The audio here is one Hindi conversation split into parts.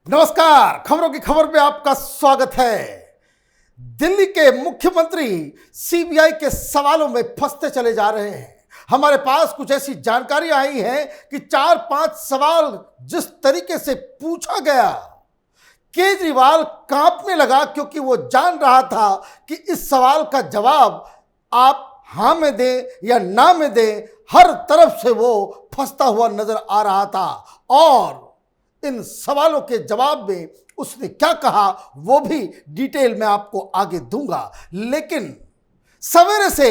नमस्कार, खबरों की खबर में आपका स्वागत है। दिल्ली के मुख्यमंत्री सीबीआई के सवालों में फंसते चले जा रहे हैं। हमारे पास कुछ ऐसी जानकारी आई है कि 4-5 सवाल जिस तरीके से पूछा गया, केजरीवाल कांपने लगा क्योंकि वो जान रहा था कि इस सवाल का जवाब आप हाँ में दें या ना में दें, हर तरफ से वो फंसता हुआ नजर आ रहा था। और इन सवालों के जवाब में उसने क्या कहा वो भी डिटेल में आपको आगे दूंगा। लेकिन सवेरे से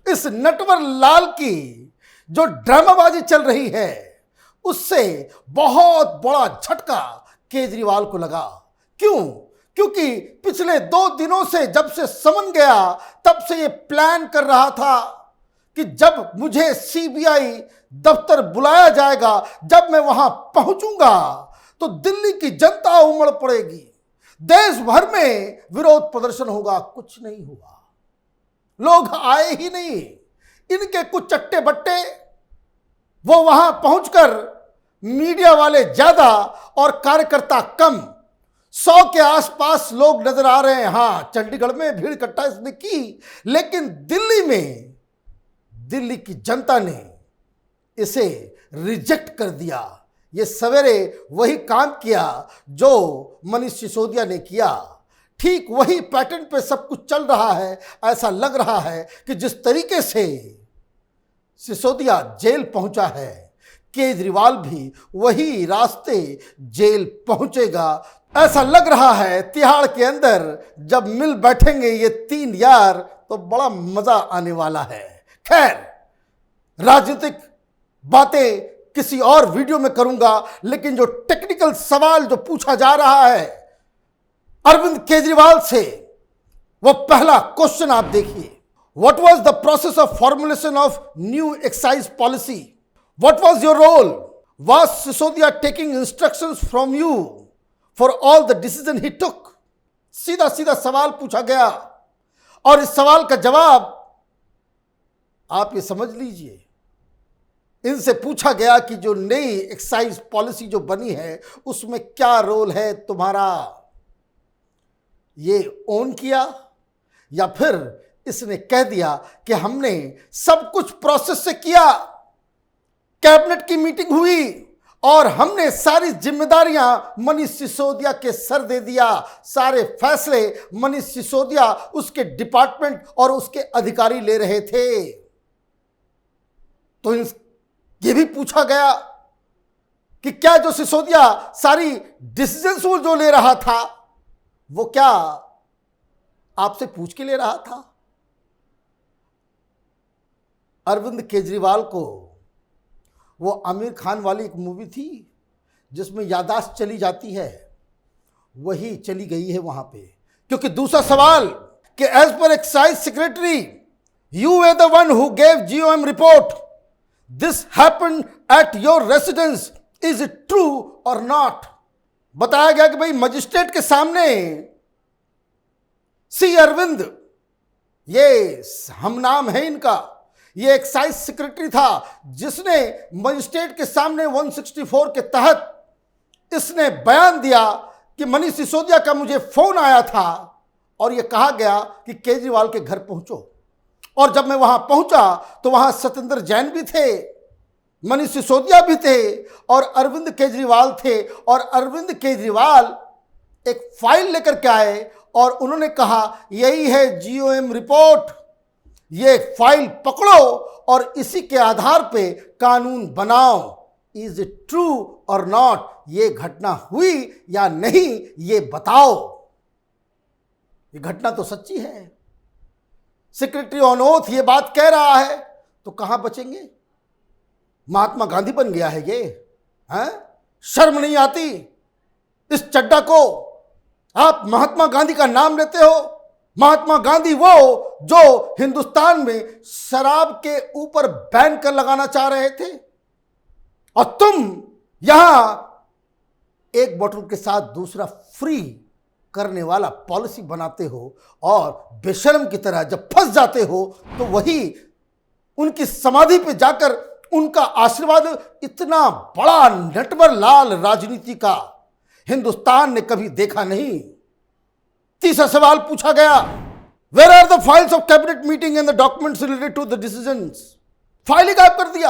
इस नटवर लाल की जो ड्रामाबाजी चल रही है उससे बहुत बड़ा झटका केजरीवाल को लगा। क्यों? क्योंकि पिछले 2 दिनों से जब से समन गया तब से ये प्लान कर रहा था कि जब मुझे सीबीआई दफ्तर बुलाया जाएगा, जब मैं वहां पहुंचूंगा तो दिल्ली की जनता उमड़ पड़ेगी, देश भर में विरोध प्रदर्शन होगा। कुछ नहीं हुआ, लोग आए ही नहीं। इनके कुछ चट्टे बट्टे वो वहां पहुंचकर मीडिया वाले ज्यादा और कार्यकर्ता कम, 100 के आसपास लोग नजर आ रहे हैं। हाँ, चंडीगढ़ में भीड़ इकट्ठा इसने की, लेकिन दिल्ली में दिल्ली की जनता ने इसे रिजेक्ट कर दिया। ये सवेरे वही काम किया जो मनीष सिसोदिया ने किया। ठीक वही पैटर्न पे सब कुछ चल रहा है। ऐसा लग रहा है कि जिस तरीके से सिसोदिया जेल पहुंचा है, केजरीवाल भी वही रास्ते जेल पहुंचेगा। ऐसा लग रहा है तिहाड़ के अंदर जब मिल बैठेंगे ये 3 यार तो बड़ा मजा आने वाला है। खैर, राजनीतिक बातें किसी और वीडियो में करूंगा, लेकिन जो टेक्निकल सवाल जो पूछा जा रहा है अरविंद केजरीवाल से, वो पहला क्वेश्चन आप देखिए। What was the process of formulation of new excise policy? What was your role? Was Sisodia taking instructions from you for all the decision he took? सीधा सीधा सवाल पूछा गया और इस सवाल का जवाब आप ये समझ लीजिए। इनसे पूछा गया कि जो नई एक्साइज पॉलिसी जो बनी है उसमें क्या रोल है तुम्हारा? ये ऑन किया या फिर इसने कह दिया कि हमने सब कुछ प्रोसेस से किया, कैबिनेट की मीटिंग हुई और हमने सारी जिम्मेदारियां मनीष सिसोदिया के सर दे दिया, सारे फैसले मनीष सिसोदिया, उसके डिपार्टमेंट और उसके अधिकारी ले रहे थे। तो ये भी पूछा गया कि क्या जो सिसोदिया सारी डिसीजंस जो ले रहा था वो क्या आपसे पूछ के ले रहा था? अरविंद केजरीवाल को वो आमिर खान वाली एक मूवी थी जिसमें याददाश्त चली जाती है, वही चली गई है वहां पे। क्योंकि दूसरा सवाल कि एज पर excise secretary you were the one who gave GOM report, this happened at your residence, is it true और नॉट? बताया गया कि भाई मजिस्ट्रेट के सामने सी अरविंद, ये हम नाम है इनका, ये एक्साइज सेक्रेटरी था जिसने मजिस्ट्रेट के सामने 164 के तहत इसने बयान दिया कि मनीष सिसोदिया का मुझे फोन आया था और यह कहा गया कि केजरीवाल के घर पहुंचो। और जब मैं वहां पहुंचा तो वहां सत्येंद्र जैन भी थे, मनीष सिसोदिया भी थे और अरविंद केजरीवाल थे। और अरविंद केजरीवाल एक फाइल लेकर के आए और उन्होंने कहा यही है जीओएम रिपोर्ट, ये फाइल पकड़ो और इसी के आधार पे कानून बनाओ। इज इट ट्रू और नॉट? ये घटना हुई या नहीं ये बताओ। ये घटना तो सच्ची है, सेक्रेटरी ऑन ओथ ये बात कह रहा है, तो कहां बचेंगे? महात्मा गांधी बन गया है ये, हैं? शर्म नहीं आती इस चड्डा को? आप महात्मा गांधी का नाम लेते हो। महात्मा गांधी वो जो हिंदुस्तान में शराब के ऊपर बैन कर लगाना चाह रहे थे, और तुम यहां एक बोतल के साथ दूसरा फ्री करने वाला पॉलिसी बनाते हो और बेशर्म की तरह जब फंस जाते हो तो वही उनकी समाधि पे जाकर उनका आशीर्वाद। इतना बड़ा नटवर लाल राजनीति का हिंदुस्तान ने कभी देखा नहीं। तीसरा सवाल पूछा गया, where are the files of cabinet meeting and the documents related to the decisions. File ही गायब कर दिया।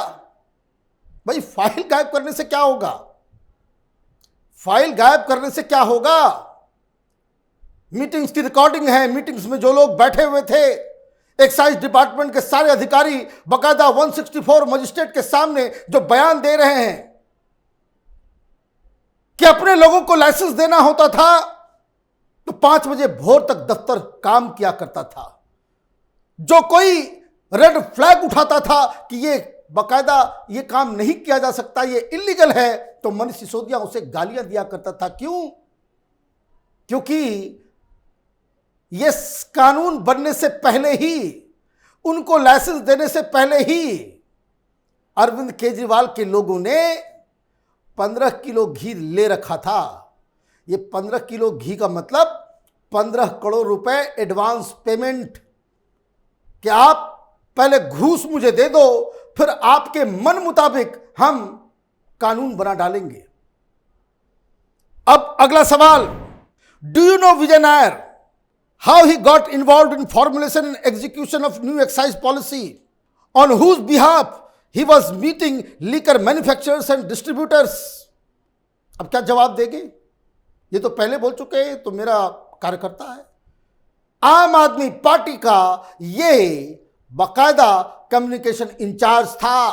भाई फाइल गायब करने से क्या होगा? फाइल गायब करने से क्या होगा? मीटिंग्स की रिकॉर्डिंग है, मीटिंग्स में जो लोग बैठे हुए थे, एक्साइज डिपार्टमेंट के सारे अधिकारी बकायदा 164 मजिस्ट्रेट के सामने जो बयान दे रहे हैं कि अपने लोगों को लाइसेंस देना होता था तो 5 बजे भोर तक दफ्तर काम किया करता था। जो कोई रेड फ्लैग उठाता था कि ये बकायदा ये काम नहीं किया जा सकता, ये इलीगल है, तो मनीष सिसोदिया उसे गालियां दिया करता था। क्यों? क्योंकि ये कानून बनने से पहले ही, उनको लाइसेंस देने से पहले ही अरविंद केजरीवाल के लोगों ने 15 किलो घी ले रखा था। ये 15 किलो घी का मतलब 15 करोड़ रुपए एडवांस पेमेंट, कि आप पहले घूस मुझे दे दो, फिर आपके मन मुताबिक हम कानून बना डालेंगे। अब अगला सवाल, do you know Vijay Nair how he got involved in formulation and execution of new excise policy, on whose behalf he was meeting liquor manufacturers and distributors? अब क्या जवाब देंगे? ये तो पहले बोल चुके हैं, तो मेरा कार्यकर्ता है, आम आदमी पार्टी का ये बाकायदा कम्युनिकेशन इंचार्ज था,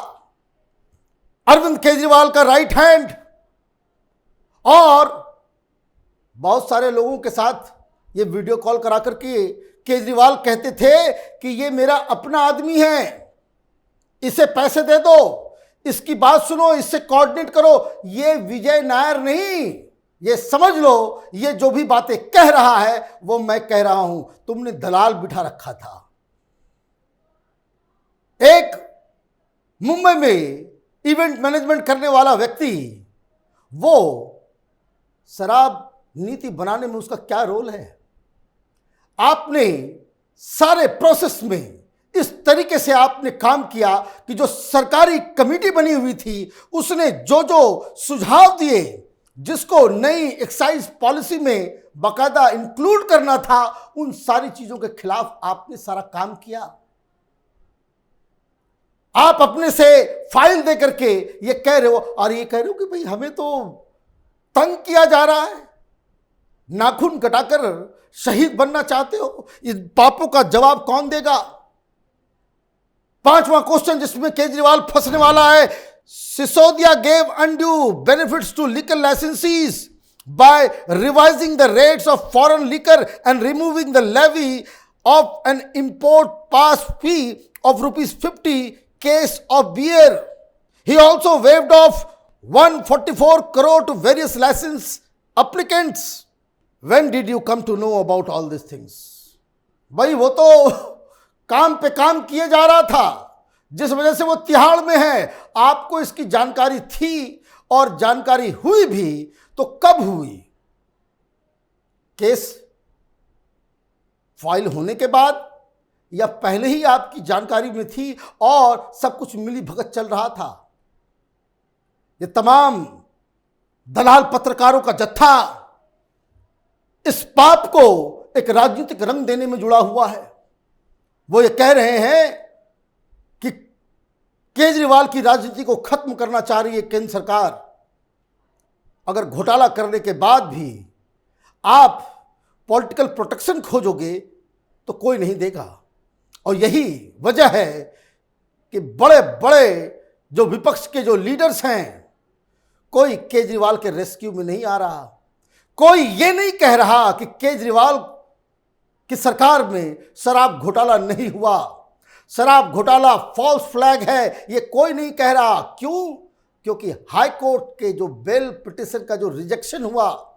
अरविंद केजरीवाल का राइट हैंड। और बहुत सारे लोगों के साथ ये वीडियो कॉल करा करके केजरीवाल कहते थे कि ये मेरा अपना आदमी है, इसे पैसे दे दो, इसकी बात सुनो, इससे कोऑर्डिनेट करो। ये विजय नायर नहीं, ये समझ लो ये जो भी बातें कह रहा है वो मैं कह रहा हूं। तुमने दलाल बिठा रखा था। एक मुंबई में इवेंट मैनेजमेंट करने वाला व्यक्ति, वो शराब नीति बनाने में उसका क्या रोल है? आपने सारे प्रोसेस में इस तरीके से आपने काम किया कि जो सरकारी कमेटी बनी हुई थी उसने जो जो सुझाव दिए, जिसको नई एक्साइज पॉलिसी में बाकायदा इंक्लूड करना था, उन सारी चीजों के खिलाफ आपने सारा काम किया। आप अपने से फाइल दे करके ये कह रहे हो, और ये कह रहे हो कि भाई हमें तो तंग किया जा रहा है, नाखून कटाकर शहीद बनना चाहते हो। इस पापों का जवाब कौन देगा? 5वां क्वेश्चन जिसमें केजरीवाल फंसने वाला है, Sisodia gave undue benefits to liquor licensees by revising the rates of foreign liquor and removing the levy of an import pass fee of ₹50 case of beer. He also waived off 144 crore to various license applicants. When did you come to know about all these things? भाई वो तो काम पे काम किए जा रहा था, जिस वजह से वो तिहाड़ में है। आपको इसकी जानकारी थी, और जानकारी हुई भी तो कब हुई? केस फाइल होने के बाद, या पहले ही आपकी जानकारी में थी और सब कुछ मिली भगत चल रहा था? ये तमाम दलाल पत्रकारों का जत्था इस पाप को एक राजनीतिक रंग देने में जुड़ा हुआ है। वो ये कह रहे हैं कि केजरीवाल की राजनीति को खत्म करना चाह रही है केंद्र सरकार। अगर घोटाला करने के बाद भी आप पॉलिटिकल प्रोटेक्शन खोजोगे तो कोई नहीं देगा। और यही वजह है कि बड़े बड़े जो विपक्ष के जो लीडर्स हैं, कोई केजरीवाल के रेस्क्यू में नहीं आ रहा। कोई ये नहीं कह रहा कि केजरीवाल की सरकार में शराब घोटाला नहीं हुआ, शराब घोटाला फॉल्स फ्लैग है, ये कोई नहीं कह रहा। क्यों? क्योंकि हाई कोर्ट के जो बेल पिटिशन का जो रिजेक्शन हुआ,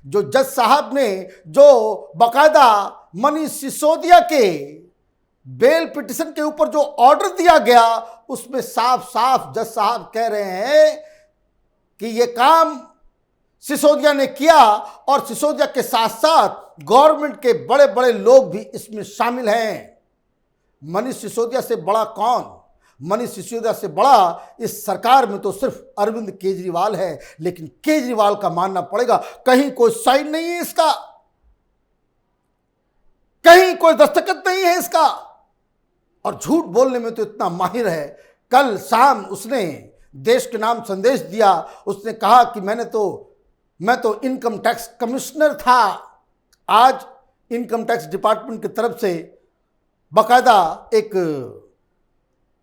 जो जज साहब ने जो बाकायदा मनीष सिसोदिया के बेल पिटिशन के ऊपर जो ऑर्डर दिया गया, उसमें साफ साफ जज साहब कह रहे हैं कि ये काम सिसोदिया ने किया, और सिसोदिया के साथ साथ गवर्नमेंट के बड़े बड़े लोग भी इसमें शामिल हैं। मनीष सिसोदिया से बड़ा कौन? मनीष सिसोदिया से बड़ा इस सरकार में तो सिर्फ अरविंद केजरीवाल है, लेकिन केजरीवाल का मानना पड़ेगा कहीं कोई साइन नहीं है इसका, कहीं कोई दस्तखत नहीं है इसका, और झूठ बोलने में तो इतना माहिर है। कल शाम उसने देश के नाम संदेश दिया, उसने कहा कि मैं तो इनकम टैक्स कमिश्नर था। आज इनकम टैक्स डिपार्टमेंट की तरफ से बाकायदा एक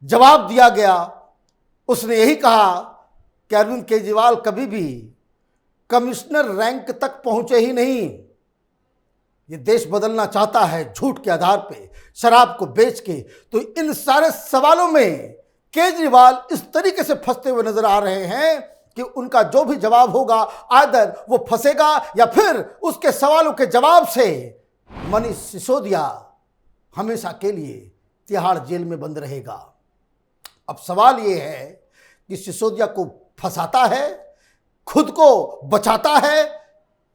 जवाब दिया गया, उसने यही कहा कि अरविंद केजरीवाल कभी भी कमिश्नर रैंक तक पहुंचे ही नहीं। ये देश बदलना चाहता है झूठ के आधार पे, शराब को बेच के। तो इन सारे सवालों में केजरीवाल इस तरीके से फंसते हुए नजर आ रहे हैं कि उनका जो भी जवाब होगा आदर वो फंसेगा या फिर उसके सवालों के जवाब से मनीष सिसोदिया हमेशा के लिए तिहाड़ जेल में बंद रहेगा। अब सवाल ये है कि सिसोदिया को फंसाता है, खुद को बचाता है,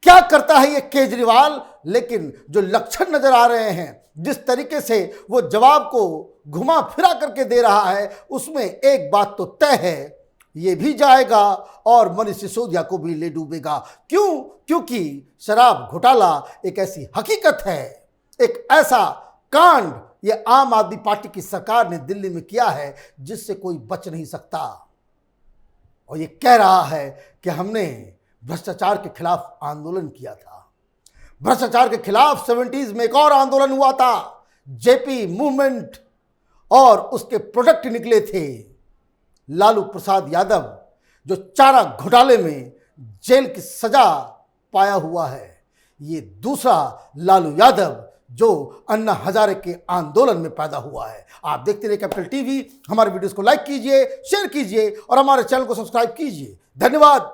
क्या करता है ये केजरीवाल। लेकिन जो लक्षण नजर आ रहे हैं, जिस तरीके से वो जवाब को घुमा फिरा करके दे रहा है, उसमें एक बात तो तय है, ये भी जाएगा और मनीष सिसोदिया को भी ले डूबेगा। क्यों? क्योंकि शराब घोटाला एक ऐसी हकीकत है, एक ऐसा कांड ये आम आदमी पार्टी की सरकार ने दिल्ली में किया है जिससे कोई बच नहीं सकता। और ये कह रहा है कि हमने भ्रष्टाचार के खिलाफ आंदोलन किया था। भ्रष्टाचार के खिलाफ 70s में एक और आंदोलन हुआ था, जेपी मूवमेंट, और उसके प्रोडक्ट निकले थे लालू प्रसाद यादव, जो चारा घोटाले में जेल की सजा पाया हुआ है। ये दूसरा लालू यादव जो अन्ना हजारे के आंदोलन में पैदा हुआ है। आप देखते रहिए कैपिटल टीवी। हमारे वीडियोस को लाइक कीजिए, शेयर कीजिए और हमारे चैनल को सब्सक्राइब कीजिए। धन्यवाद।